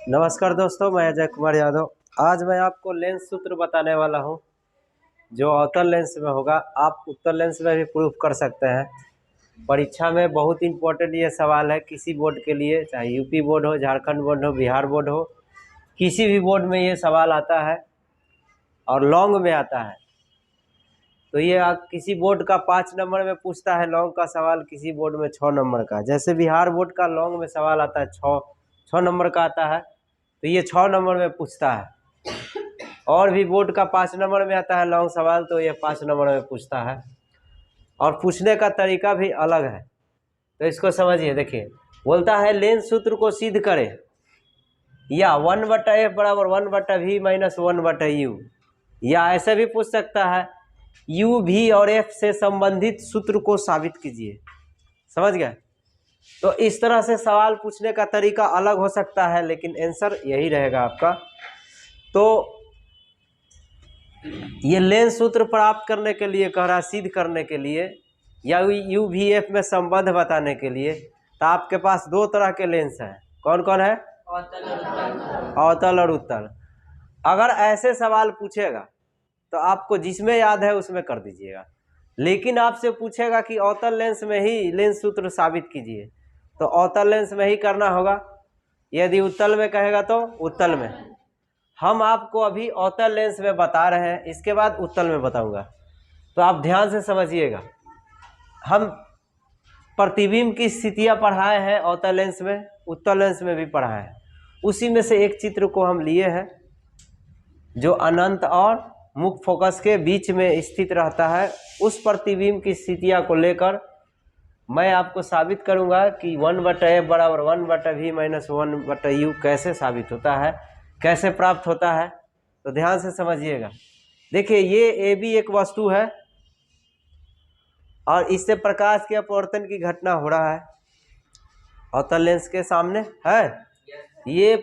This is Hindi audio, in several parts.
नमस्कार दोस्तों, मैं अजय कुमार यादव। आज मैं आपको लेंस सूत्र बताने वाला हूं जो अवतल लेंस में होगा। आप उत्तल लेंस में भी प्रूफ कर सकते हैं। परीक्षा में बहुत इंपॉर्टेंट ये सवाल है किसी बोर्ड के लिए, चाहे यूपी बोर्ड हो, झारखंड बोर्ड हो, बिहार बोर्ड हो, किसी भी बोर्ड में ये सवाल आता है और लॉन्ग में आता है। तो ये किसी बोर्ड का 5 नंबर में पूछता है लॉन्ग का सवाल, किसी बोर्ड में 6 नंबर का। जैसे बिहार बोर्ड का लॉन्ग में सवाल आता है, 6 नंबर का आता है, तो ये 6 नंबर में पूछता है। और भी बोर्ड का 5 नंबर में आता है लॉन्ग सवाल, तो ये 5 नंबर में पूछता है। और पूछने का तरीका भी अलग है, तो इसको समझिए। देखिए, बोलता है लेंस सूत्र को सिद्ध करें, या 1/f बराबर 1/v माइनस 1/u, या ऐसे भी पूछ सकता है u, v और f से संबंधित सूत्र को साबित कीजिए। समझ गए? तो इस तरह से सवाल पूछने का तरीका अलग हो सकता है, लेकिन आंसर यही रहेगा आपका। तो ये लेंस सूत्र प्राप्त करने के लिए कह रहा है, सिद्ध करने के लिए, या यू वी एफ में संबंध बताने के लिए, तो आपके पास 2 तरह के लेंस हैं। कौन कौन है? अवतल और उत्तल। अगर ऐसे सवाल पूछेगा तो आपको जिसमें याद है उसमें कर दीजिएगा, लेकिन आपसे पूछेगा कि अवतल लेंस में ही लेंस सूत्र साबित कीजिए, तो अवतल लेंस में ही करना होगा। यदि उत्तल में कहेगा तो उत्तल में। हम आपको अभी अवतल लेंस में बता रहे हैं, इसके बाद उत्तल में बताऊंगा, तो आप ध्यान से समझिएगा। हम प्रतिबिंब की स्थितियां पढ़ाए हैं अवतल लेंस में, उत्तल लेंस में भी पढ़ाए हैं। उसी में से एक चित्र को हम लिए हैं जो अनंत और मुख्य फोकस के बीच में स्थित रहता है। उस प्रतिबिंब की स्थितियां को लेकर मैं आपको साबित करूंगा कि 1/f बराबर 1/v माइनस 1/u कैसे साबित होता है, कैसे प्राप्त होता है। तो ध्यान से समझिएगा। देखिए, ये ए बी एक वस्तु है और इससे प्रकाश के अपवर्तन की घटना हो रहा है अवतल लेंस के सामने है। ये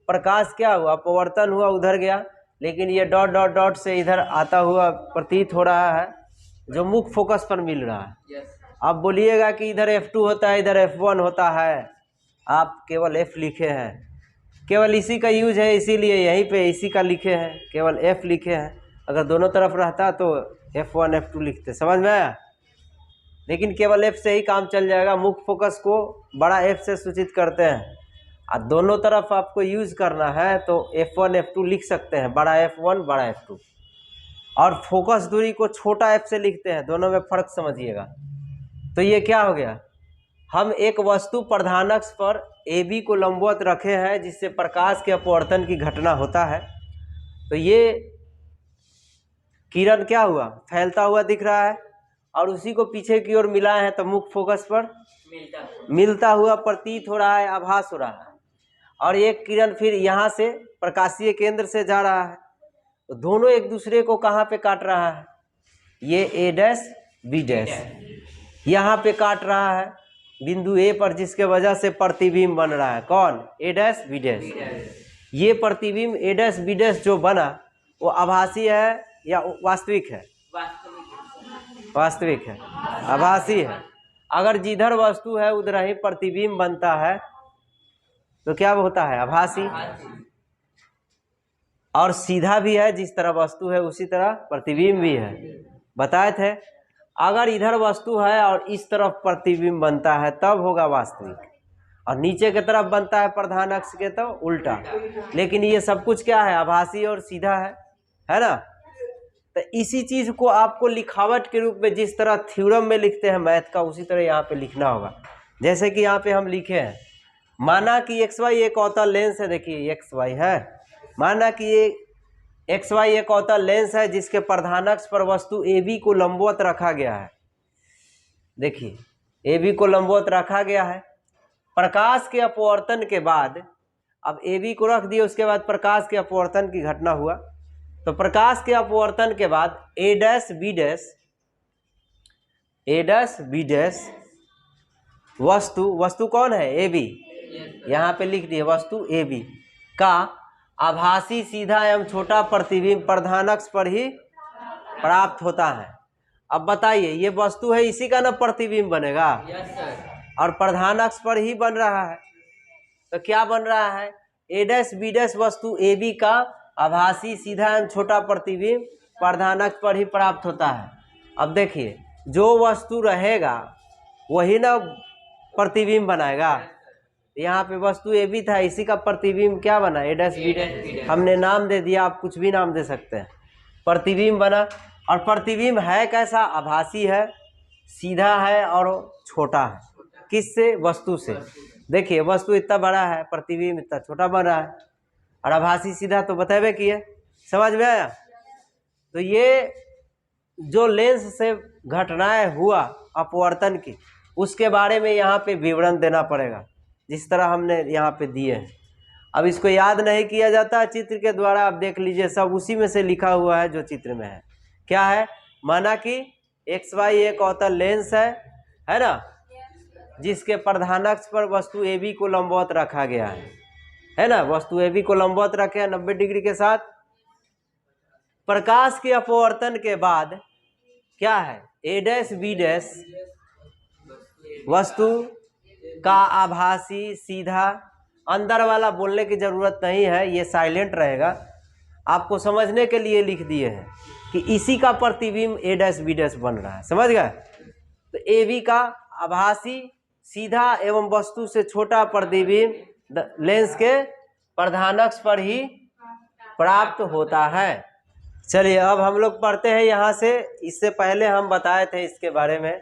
प्रकाश क्या हुआ? अपवर्तन हुआ, उधर गया, लेकिन ये डॉट डॉट डॉट से इधर आता हुआ प्रतीत हो रहा है, जो मुख्य फोकस पर मिल रहा है। आप बोलिएगा कि इधर F2 होता है, इधर F1 होता है, आप केवल F लिखे हैं, केवल इसी का यूज है, इसीलिए यहीं पे इसी का लिखे हैं, केवल F लिखे हैं। अगर दोनों तरफ रहता तो F1 F2 लिखते। समझ में आया? लेकिन केवल F से ही काम चल जाएगा। मुख्य फोकस को बड़ा F से सूचित करते हैं, और दोनों तरफ आपको यूज करना है तो F1 F2 लिख सकते हैं, बड़ा F1 बड़ा F2। और फोकस दूरी को छोटा f से लिखते हैं, दोनों में फर्क समझिएगा। तो ये क्या हो गया? हम एक वस्तु प्रधानक्ष पर AB को लंबवत रखे हैं, जिससे प्रकाश के अपवर्तन की घटना होता है। तो ये किरण क्या हुआ? फैलता हुआ दिख रहा है, और उसी को पीछे की ओर मिलाए हैं तो मुख्य फोकस पर मिलता हुआ प्रतीत हो रहा है, आभास हो रहा है। और एक किरण फिर यहाँ से प्रकाशीय केंद्र से जा रहा है, तो दोनों एक दूसरे को कहाँ पे काट रहा है? ये A' B' यहाँ पे काट रहा है बिंदु A पर, जिसके वजह से प्रतिबिंब बन रहा है। कौन? A' B'। ये प्रतिबिंब A' B' जो बना वो आभासी है या वास्तविक है? वास्तविक है, आभासी है। अगर जिधर वस्तु है उधर ही प्रतिबिंब बनता है तो क्या होता है? आभासी। और सीधा भी है, जिस तरह वस्तु है उसी तरह प्रतिबिंब भी है, बताए थे। अगर इधर वस्तु है और इस तरफ प्रतिबिंब बनता है तब होगा वास्तविक, और नीचे की तरफ बनता है प्रधान अक्ष के तो उल्टा। लेकिन ये सब कुछ क्या है? आभासी और सीधा है ना? तो इसी चीज को आपको लिखावट के रूप में, जिस तरह थ्योरम में लिखते हैं मैथ का, उसी तरह यहाँ पे लिखना होगा। जैसे कि यहाँ पे हम लिखे हैं, माना कि XY एक अवतल लेंस है। देखिए XY है, माना कि ये XY एक अवतल लेंस है जिसके प्रधानक्ष पर वस्तु AB को लंबवत रखा गया है। देखिए, AB को लंबवत रखा गया है। प्रकाश के अपवर्तन के बाद, अब AB को रख दिए, उसके बाद प्रकाश के अपवर्तन की घटना हुआ। तो प्रकाश के अपवर्तन के बाद A' B' वस्तु कौन है? AB। यहाँ पे लिख दिए वस्तु AB का आभासी सीधा एवं छोटा प्रतिबिंब प्रधानक्ष पर ही प्राप्त होता है। अब बताइए, ये वस्तु है, इसी का ना प्रतिबिंब बनेगा? और प्रधानक्ष पर ही बन रहा है, तो क्या बन रहा है? ए डैश बी डैश वस्तु ए बी का आभासी सीधा एवं छोटा प्रतिबिंब प्रधानक पर ही प्राप्त होता है। अब देखिए, जो वस्तु रहेगा वही ना प्रतिबिंब बनाएगा। यहाँ पे वस्तु ए बी था, इसी का प्रतिबिंब क्या बना, ए डैश बी डैश। हमने नाम दे दिया, आप कुछ भी नाम दे सकते हैं, प्रतिबिंब बना। और प्रतिबिंब है कैसा, आभासी है, सीधा है और छोटा है। किससे, वस्तु से। देखिए वस्तु इतना बड़ा है, प्रतिबिंब इतना छोटा बन रहा है, और आभासी सीधा तो बतेबे किए। समझ में आया। तो ये जो लेंस से घटनाएं हुआ अपवर्तन की, उसके बारे में यहाँ पे विवरण देना पड़ेगा, जिस तरह हमने यहाँ पे दिए हैं। अब इसको याद नहीं किया जाता चित्र के द्वारा, आप देख लीजिए सब उसी में से लिखा हुआ है जो चित्र में है। क्या है, माना कि XY एक अवतल लेंस है ना, जिसके प्रधानक्ष पर वस्तु AB को लंबवत रखा गया है ना। वस्तु AB को लंबवत रखे हैं 90 डिग्री के साथ। प्रकाश के अपवर्तन के बाद क्या है, ए डैश बी डैश वस्तु का आभासी सीधा, अंदर वाला बोलने की जरूरत नहीं है, ये साइलेंट रहेगा। आपको समझने के लिए लिख दिए हैं कि इसी का प्रतिबिंब ए डैश बी डैश बन रहा है। समझ गए। तो ए बी का आभासी सीधा एवं वस्तु से छोटा प्रतिबिंब लेंस के प्रधानक्ष पर ही प्राप्त होता है। चलिए अब हम लोग पढ़ते हैं यहाँ से। इससे पहले हम बताए थे इसके बारे में।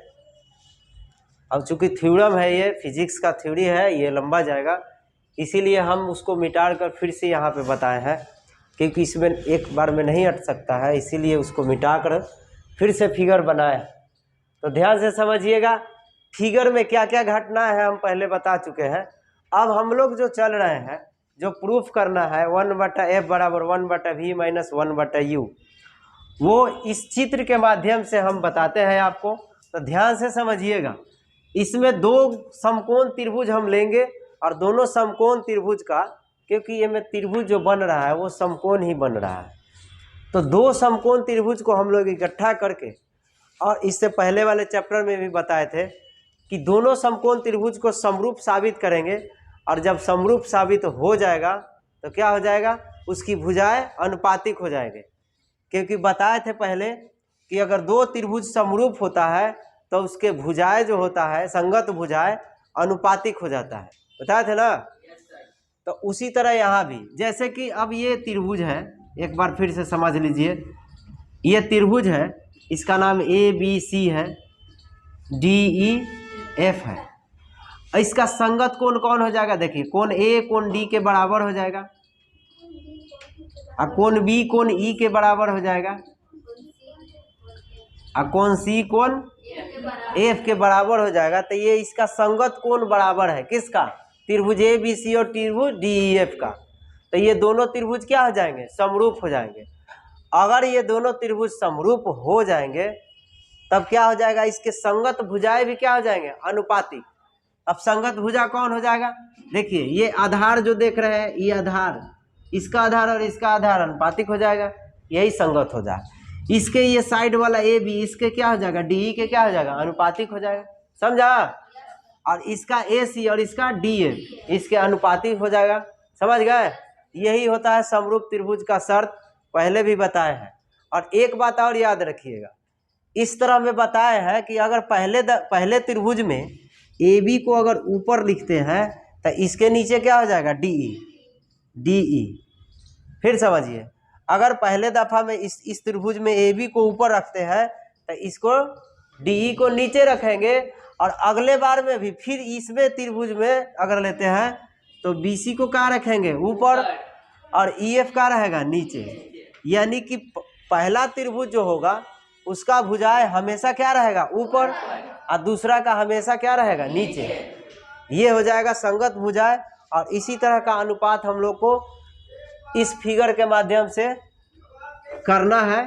अब चूंकि थ्योरम है, ये फिजिक्स का थ्योरी है, ये लंबा जाएगा, इसीलिए हम उसको मिटा कर फिर से यहाँ पे बताए हैं, क्योंकि इसमें एक बार में नहीं अट सकता है, इसीलिए उसको मिटा कर फिर से फिगर बनाए। तो ध्यान से समझिएगा, फिगर में क्या क्या घटना है हम पहले बता चुके हैं। अब हम लोग जो चल रहे हैं, जो प्रूफ करना है 1/f बराबर 1/v माइनस 1/u, वो इस चित्र के माध्यम से हम बताते हैं आपको। तो ध्यान से समझिएगा, इसमें दो समकोण त्रिभुज हम लेंगे, और दोनों समकोण त्रिभुज का, क्योंकि ये में त्रिभुज जो बन रहा है वो समकोण ही बन रहा है, तो दो समकोण त्रिभुज को हम लोग इकट्ठा करके, और इससे पहले वाले चैप्टर में भी बताए थे कि दोनों समकोण त्रिभुज को समरूप साबित करेंगे, और जब समरूप साबित हो जाएगा तो क्या हो जाएगा, उसकी भुजाएं अनुपातिक हो जाएंगे। क्योंकि बताए थे पहले कि अगर दो त्रिभुज समरूप होता है तो उसके भुजाएं जो होता है, संगत भुजाएं, अनुपातिक हो जाता है, बताए थे ना। तो उसी तरह यहाँ भी, जैसे कि अब ये त्रिभुज है, एक बार फिर से समझ लीजिए, ये त्रिभुज है, इसका नाम ABC है, DEF है। इसका संगत कोण कौन हो जाएगा, देखिए कोण A कोण D के बराबर हो जाएगा, और कोण B कोण E के बराबर हो जाएगा, और कोण C कोण F के बराबर हो जाएगा। तो ये इसका संगत कोण बराबर है किसका, त्रिभुज ABC और त्रिभुज DEF का। तो ये दोनों त्रिभुज क्या हो जाएंगे, समरूप हो जाएंगे। अगर ये दोनों त्रिभुज समरूप हो जाएंगे तब क्या हो जाएगा, इसके संगत भुजाएं भी क्या हो जाएंगे, अनुपातिक। अब संगत भुजा कौन हो जाएगा, देखिए ये आधार जो देख रहे हैं, ये आधार, इसका आधार और इसका आधार अनुपातिक हो जाएगा, यही संगत हो जाएगा। इसके ये साइड वाला AB, इसके क्या हो जाएगा, DE के क्या हो जाएगा, अनुपातिक हो जाएगा। समझा। और इसका AC और इसका DF, इसके अनुपातिक हो जाएगा। समझ गए। यही होता है समरूप त्रिभुज का शर्त, पहले भी बताए हैं। और एक बात और याद रखिएगा, इस तरह में बताए हैं कि अगर पहले त्रिभुज में AB को अगर ऊपर लिखते हैं तो इसके नीचे क्या हो जाएगा, DE। फिर समझिए, अगर पहले दफा में इस त्रिभुज में AB को ऊपर रखते हैं तो इसको DE को नीचे रखेंगे, और अगले बार में भी फिर इसमें त्रिभुज में अगर लेते हैं तो BC को क्या रखेंगे, ऊपर, और EF का रहेगा नीचे। यानी कि पहला त्रिभुज जो होगा उसका भुजाएं हमेशा क्या रहेगा, ऊपर, और दूसरा का हमेशा क्या रहेगा, नीचे। ये हो जाएगा संगत भुजाएं। और इसी तरह का अनुपात हम लोग को इस फिगर के माध्यम से करना है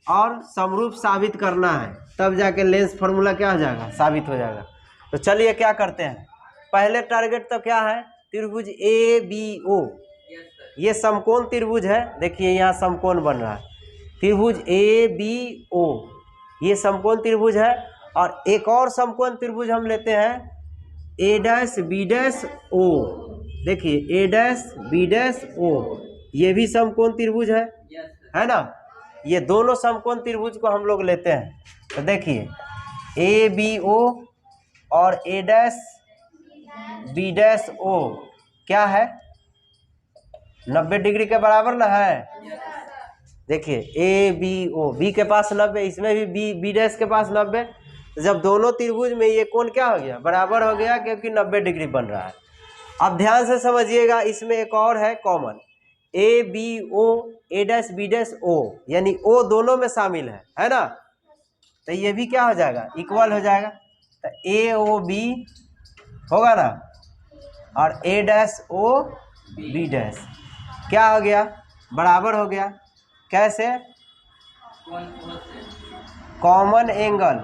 और समरूप साबित करना है, तब जाके लेंस फॉर्मूला क्या हो जाएगा, साबित हो जाएगा। तो चलिए क्या करते हैं, पहले टारगेट तो क्या है, त्रिभुज ABO, ये समकोण त्रिभुज है। देखिए यहाँ समकोण बन रहा है, त्रिभुज ABO, ये समकोण त्रिभुज है। और एक और समकोण त्रिभुज हम लेते हैं A' B' O। देखिए ए डैश बी डैश ओ, ये भी समकोण त्रिभुज है ना। ये दोनों समकोण त्रिभुज को हम लोग लेते हैं। तो देखिए ए बी ओ और ए डैश बी डैश ओ क्या है, 90 डिग्री के बराबर ना है। देखिए ए बी ओ, बी के पास 90, इसमें भी बी डैश के पास 90। जब दोनों त्रिभुज में ये कोण क्या हो गया, बराबर हो गया, क्योंकि 90 डिग्री बन रहा है। अब ध्यान से समझिएगा, इसमें एक और है common, A B O A dash B dash O, यानी ओ दोनों में शामिल है ना। तो ये भी क्या हो जाएगा, इक्वल हो जाएगा। तो ए ओ बी होगा ना, और ए डैश ओ बी डैश क्या हो गया, बराबर हो गया। कैसे, कॉमन एंगल,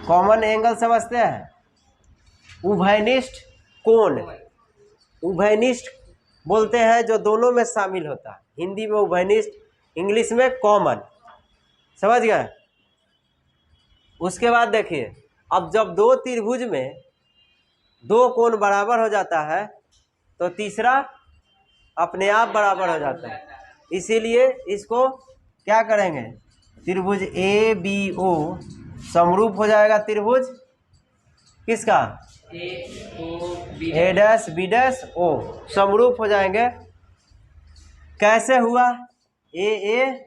कॉमन एंगल समझते हैं, उभयनिष्ठ कोण, उभयनिष्ठ बोलते हैं जो दोनों में शामिल होता है। हिंदी में उभयनिष्ठ, इंग्लिश में कॉमन, समझ गए। उसके बाद देखिए, अब जब दो त्रिभुज में दो कोण बराबर हो जाता है तो तीसरा अपने आप बराबर हो जाता है। इसीलिए इसको क्या करेंगे, त्रिभुज ए बी ओ समरूप हो जाएगा त्रिभुज किसका, ए डैश बी डैश ओ, समरूप हो जाएंगे। कैसे हुआ, ए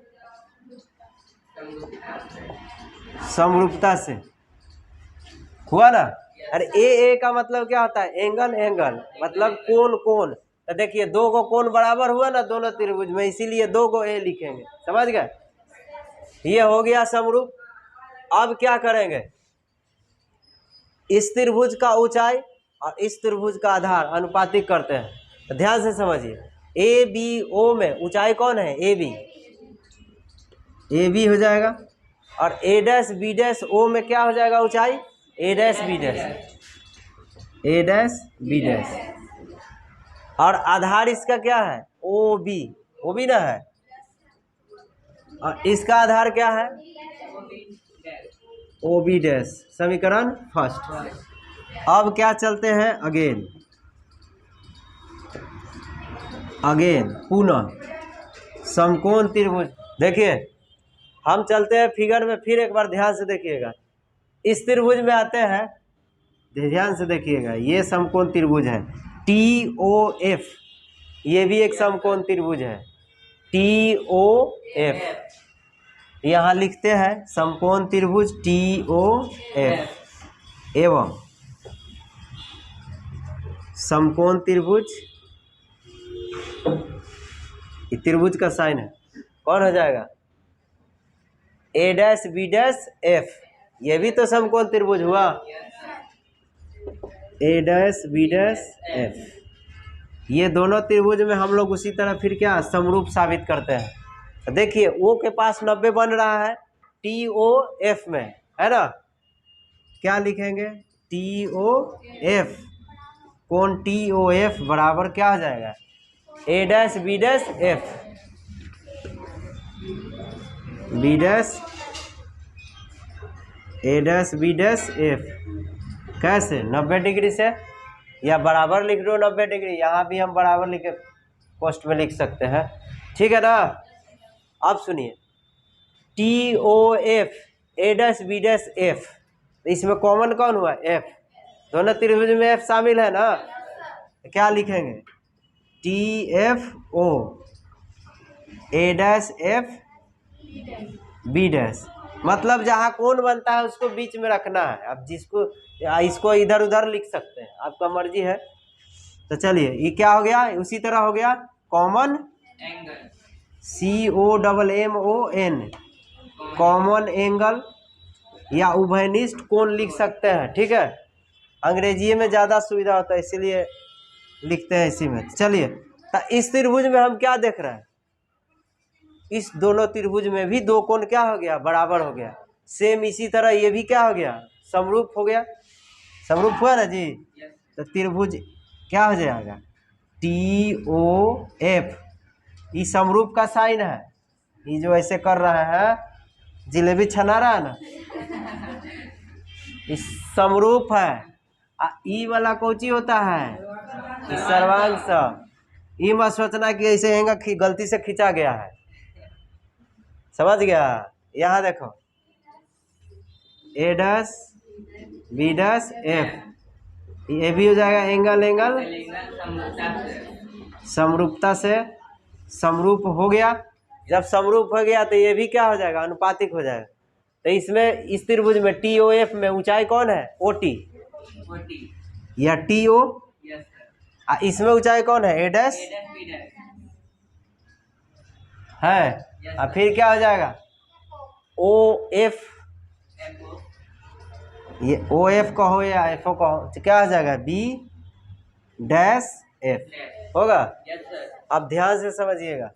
समरूपता से हुआ ना। अरे ए का मतलब क्या होता है, एंगल, एंगल मतलब कोण, कोण। तो देखिए दो को कोण बराबर हुआ ना दोनों त्रिभुज में, इसीलिए दो को ए लिखेंगे, समझ गए। ये हो गया समरूप। अब क्या करेंगे, इस त्रिभुज का ऊंचाई और इस त्रिभुज का आधार अनुपातिक करते हैं। तो ध्यान से समझिए, ए बी ओ में ऊंचाई कौन है, ए बी हो जाएगा, और ए डैश बी डैश ओ में क्या हो जाएगा ऊंचाई, ए डैश बी डैश, और आधार इसका क्या है, ओ बी ना है, और इसका आधार क्या है, ओ बी डैश। समीकरण फर्स्ट। अब क्या चलते हैं, अगेन पुनः समकोण त्रिभुज। देखिए हम चलते हैं फिगर में, फिर एक बार ध्यान से देखिएगा। इस त्रिभुज में आते हैं, ध्यान से देखिएगा, ये समकोण त्रिभुज है टी ओ एफ, ये भी एक समकोण त्रिभुज है टी ओ एफ। यहाँ लिखते हैं समकोण त्रिभुज टी ओ एफ एवं समकोण त्रिभुज, त्रिभुज का साइन है, कौन हो जाएगा, A dash B dash F. ये भी तो समकोण त्रिभुज हुआ, ए डैश बी डैश एफ। ये दोनों त्रिभुज में हम लोग उसी तरह फिर क्या समरूप साबित करते हैं। देखिए ओ के पास 90 बन रहा है टी ओ एफ में, है ना। क्या लिखेंगे, टी ओ एफ, कोण टी ओ एफ बराबर क्या हो जाएगा, A dash B dash F, B dash A dash B dash F. कैसे, 90 डिग्री से, या बराबर लिख दो 90 डिग्री, यहाँ भी हम बराबर लिखे पोस्ट में लिख सकते हैं, ठीक है ना। अब सुनिए, T O F A dash B dash F, इसमें कॉमन कौन हुआ, एफ, दोनों त्रिभुज में एफ शामिल है ना। क्या लिखेंगे, T F O A dash F B dash, मतलब जहाँ कोण बनता है उसको बीच में रखना है। अब इसको इधर उधर लिख सकते हैं, आपका मर्जी है। तो चलिए ये क्या हो गया, उसी तरह हो गया common angle, COMMON, common angle या उभयनिष्ठ कोण लिख सकते हैं, ठीक है। अंग्रेजी में ज़्यादा सुविधा होता है इसीलिए लिखते हैं इसी में। चलिए, तो इस त्रिभुज में हम क्या देख रहे हैं, इस दोनों त्रिभुज में भी दो कोण क्या हो गया, बराबर हो गया। सेम इसी तरह ये भी क्या हो गया, समरूप हो गया, समरूप हुआ ना जी। तो त्रिभुज क्या हो जाएगा, TOF, ये समरूप का साइन है। ये जो ऐसे कर रहा है, जिलेबी छना रहा है ना, इस समरूप है। ई वाला कोची होता है, सर्वांश। ये मत सोचना कि ऐसे हैंगा गलती से खींचा गया है, समझ गया। यहाँ देखो ए डैश बी डैश एफ, ये भी हो जाएगा एंगल एंगल समरूपता से समरूप हो गया। जब समरूप हो गया तो ये भी क्या हो जाएगा, अनुपातिक हो जाएगा। तो इसमें इस त्रिभुज में टी ओ एफ में ऊंचाई कौन है, ओ टी या टी ओ, इसमें ऊंचाई कौन है, ए डैश है। और फिर क्या हो जाएगा, ओ एफ, ये ओ एफ कहो या एफ ओ कहो, तो क्या हो जाएगा बी डैश एफ होगा। अब ध्यान से समझिएगा,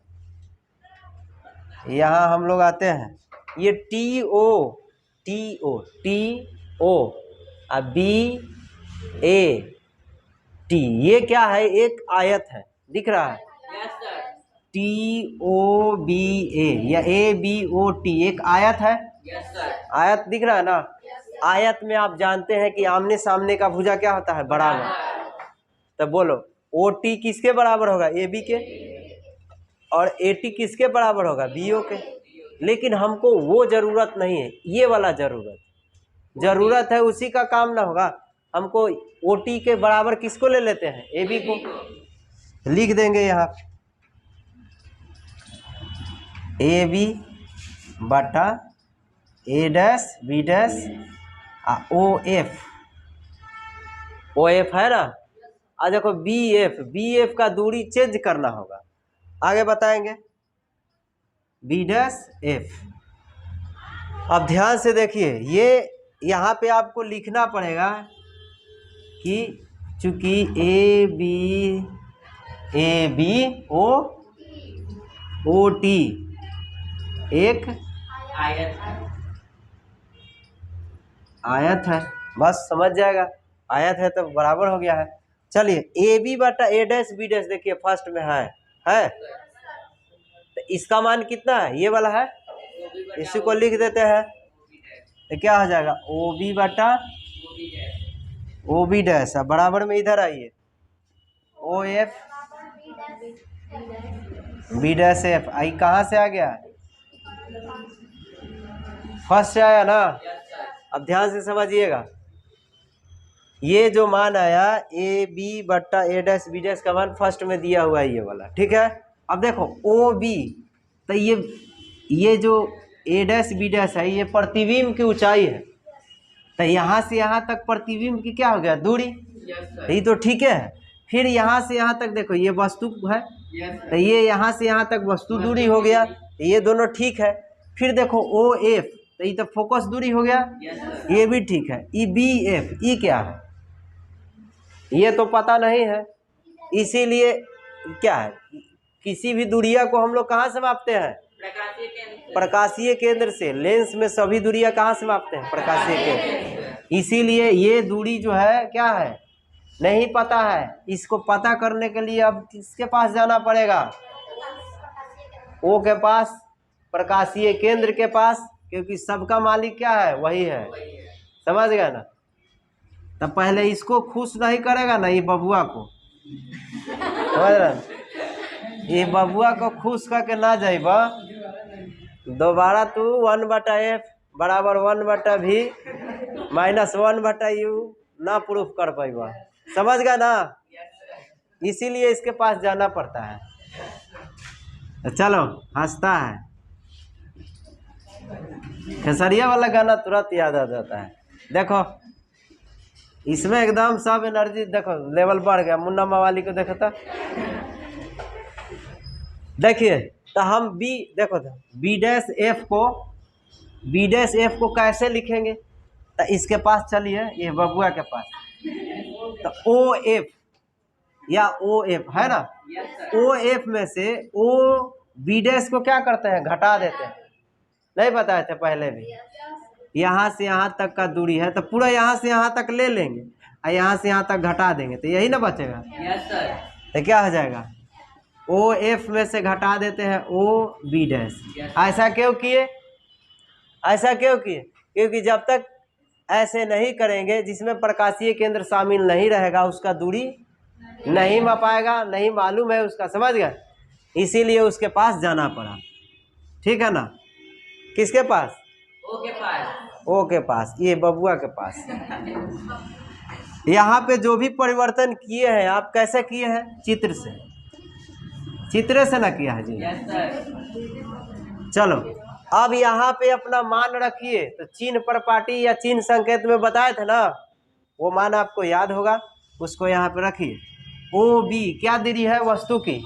यहाँ हम लोग आते हैं, ये टी ओ और बी ए टी, ये क्या है, एक आयत है, दिख रहा है, टी ओ बी ए या ए बी ओ टी, एक आयत है, आयत दिख रहा है ना। आयत में आप जानते हैं कि आमने सामने का भुजा क्या होता है, बराबर। तो बोलो ओ टी किसके बराबर होगा, ए बी के, और ए टी किसके बराबर होगा, बी ओ के। लेकिन हमको वो जरूरत नहीं है, ये वाला जरूरत है, उसी का काम ना होगा। हमको ओ टी के बराबर किसको ले लेते हैं, ए बी को। लिख देंगे यहाँ ए बी बटा A dash B dash O F है ना। आज देखो बी एफ का दूरी चेंज करना होगा, आगे बताएंगे। बी डैश एफ, अब ध्यान से देखिए, ये यहाँ पे आपको लिखना पड़ेगा कि चूंकि ए बी ओ टी एक आयत है, बस समझ जाएगा, आयत है तो बराबर हो गया है। चलिए ए बी बटा ए डैश बी डैश, देखिए फर्स्ट में है तो इसका मान कितना है, ये वाला है, इसी को लिख देते हैं तो क्या हो जाएगा, ओ बी बटा ओ बी डैश, बराबर में इधर आइए O F B dash F, आई कहाँ से आ गया, फर्स्ट से आया ना। अब ध्यान से समझिएगा, ये जो मान आया ए बी बट्टा ए डैश बी डैश का मान फर्स्ट में दिया हुआ है, ये वाला, ठीक है। अब देखो ओ बी, तो ये जो ए डैश बी डैश है, ये प्रतिबिंब की ऊंचाई है, तो यहाँ से यहाँ तक प्रतिबिंब की क्या हो गया, दूरी, ये तो ठीक है। फिर यहाँ से यहाँ तक देखो ये वस्तु है, तो ये यहाँ से यहाँ तक वस्तु दूरी हो गया, ये दोनों ठीक है। फिर देखो ओ एफ, तो ये तो फोकस दूरी हो गया, ये भी ठीक है। ई बी एफ, ई क्या है, ये तो पता नहीं है, इसीलिए क्या है, किसी भी दूरिया को हम लोग कहाँ से मापते हैं, प्रकाशीय केंद्र से। लेंस में सभी दूरियां कहाँ से मापते हैं, प्रकाशीय केंद्र। इसीलिए ये दूरी जो है क्या है, नहीं पता है, इसको पता करने के लिए अब किसके पास जाना पड़ेगा, ओ के पास, प्रकाशीय केंद्र के पास, क्योंकि सबका मालिक क्या है, वही है, समझ गया ना। तब पहले इसको खुश नहीं करेगा ना, ये बबुआ को, समझ रहे, ये बबुआ को खुश करके ना जाइबा, दोबारा तू 1/f बराबर 1/v माइनस 1/u ना प्रूफ कर पाएगा, समझ गया ना। इसीलिए इसके पास जाना पड़ता है। चलो हंसता है, खेसरिया वाला गाना तुरंत याद आ जाता है। देखो इसमें एकदम सब एनर्जी, देखो लेवल बढ़ गया। मुन्ना मवाली को देखो तो, देखिए तो हम बी, देखो तो बी डैश एफ को कैसे लिखेंगे, तो इसके पास चलिए, ये बबुआ के पास, तो ओ एफ या ओ एफ है ना, ओ एफ में से ओ बी डैश को क्या करते हैं, घटा देते हैं, नहीं बताए थे पहले भी। यहाँ से यहाँ तक का दूरी है, तो पूरा यहाँ से यहाँ तक ले लेंगे और यहाँ से यहाँ तक घटा देंगे, तो यही ना बचेगा। तो क्या हो जाएगा, ओ एफ में से घटा देते हैं ओ बी डैश। ऐसा क्यों किए, क्योंकि जब तक ऐसे नहीं करेंगे जिसमें प्रकाशीय केंद्र शामिल नहीं रहेगा, उसका दूरी नहीं माप पाएगा, नहीं मालूम है उसका, समझ गए, इसीलिए उसके पास जाना पड़ा। ठीक है ना, किसके पास? ओ के पास। ओ के पास, ये बबुआ के पास। यहाँ पे जो भी परिवर्तन किए हैं आप कैसे किए हैं? चित्र से, चित्र से ना किया है जी। Yes sir. चलो अब यहाँ पे अपना मान रखिए, तो चिन्ह प्रपाटी या चिन्ह संकेत में बताए थे ना, वो मान आपको याद होगा, उसको यहाँ पे रखिए। ओ बी क्या दूरी है वस्तु की,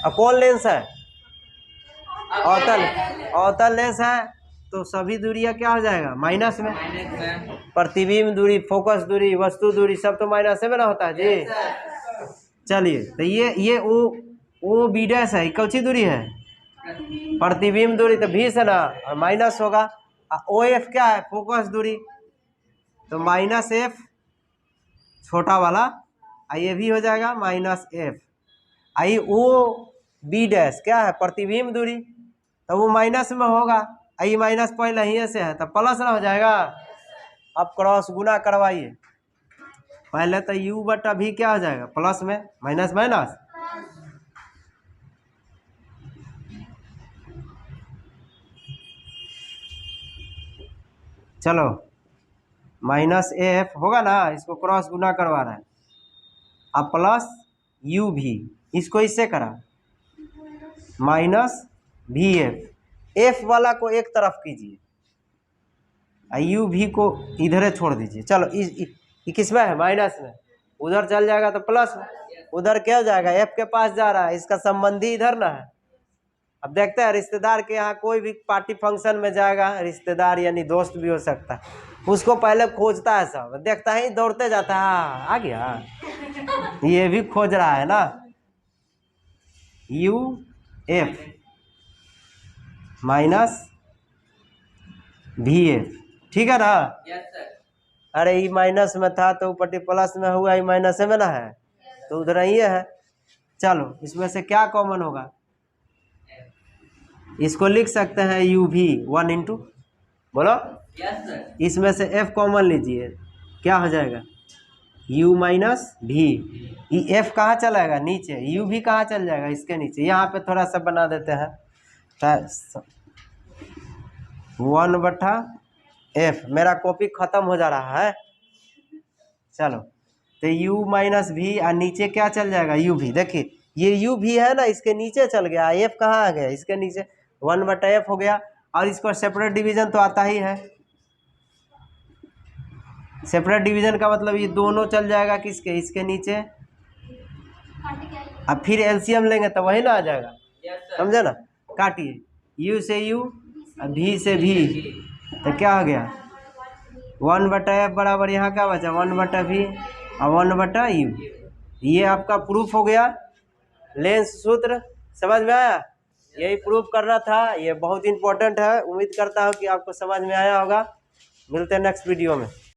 और कौन लेंस है? अवतल, अवतल लेंस है, तो सभी दूरियां क्या हो जाएगा? माइनस में। प्रतिबिंब दूरी, फोकस दूरी, वस्तु दूरी सब तो माइनस में ना होता है जी। चलिए तो ये ओ बी डैश है, कौन सी दूरी है? प्रतिबिंब दूरी, तो भी से ना और माइनस होगा। ओ एफ क्या है? फोकस दूरी, तो माइनस एफ छोटा वाला, ये भी हो जाएगा माइनस एफ। आई ओ बी डैश क्या है? प्रतिबिंब दूरी, तो वो माइनस में होगा, आई माइनस पहले ही से है तो प्लस ना हो जाएगा। अब क्रॉस गुना करवाइए, पहले तो u बटा भी क्या हो जाएगा? प्लस में, माइनस माइनस, चलो माइनस एफ होगा ना, इसको क्रॉस गुना करवा रहा है, अब प्लस यू भी, इसको इससे करा माइनस भी एफ, एफ वाला को एक तरफ कीजिए, यू भी को इधर छोड़ दीजिए। चलो किस में है? माइनस में, उधर चल जाएगा तो प्लस में, उधर क्या हो जाएगा? एफ के पास जा रहा है, इसका संबंधी इधर ना है। अब देखते हैं रिश्तेदार के यहाँ कोई भी पार्टी फंक्शन में जाएगा, रिश्तेदार यानी दोस्त भी हो सकता है, उसको पहले खोजता है, सब देखता है दौड़ते जाता है, आ गया, ये भी खोज रहा है ना, यू एफ माइनस भी एफ, ठीक है ना? Yes sir. अरे ये माइनस में था तो ऊपर प्लस में हुआ, ये माइनस में ना है तो उधर ही है। चलो इसमें से क्या कॉमन होगा? इसको लिख सकते हैं यू भी 1 इंटू, बोलो यस सर। इसमें से एफ कॉमन लीजिए, क्या हो जाएगा? u माइनस भी, ये एफ कहाँ चलाएगा? नीचे, यू भी कहाँ चल जाएगा? इसके नीचे। यहाँ पे थोड़ा सा बना देते हैं, 1 बटा एफ, मेरा कॉपी खत्म हो जा रहा है। चलो तो u माइनस भी, और नीचे क्या चल जाएगा? यू भी, देखिए ये यू भी है ना, इसके नीचे चल गया, एफ कहाँ आ गया? इसके नीचे, 1 बटा एफ हो गया। और इसको सेपरेट डिवीजन तो आता ही है, सेपरेट डिवीजन का मतलब ये दोनों चल जाएगा किसके? इसके नीचे, अब फिर एलसीएम लेंगे तो वही ना आ जाएगा, समझे ना? काटिए, यू से यू, भी से भी, तो क्या हो गया? 1 बटा एफ बराबर यहाँ क्या बचा? 1 बटा भी और 1 बटा यू। ये आपका प्रूफ हो गया, लेंस सूत्र समझ में आया? यही प्रूफ करना था, ये बहुत इंपॉर्टेंट है। उम्मीद करता हूँ कि आपको समझ में आया होगा। मिलते हैं नेक्स्ट वीडियो में।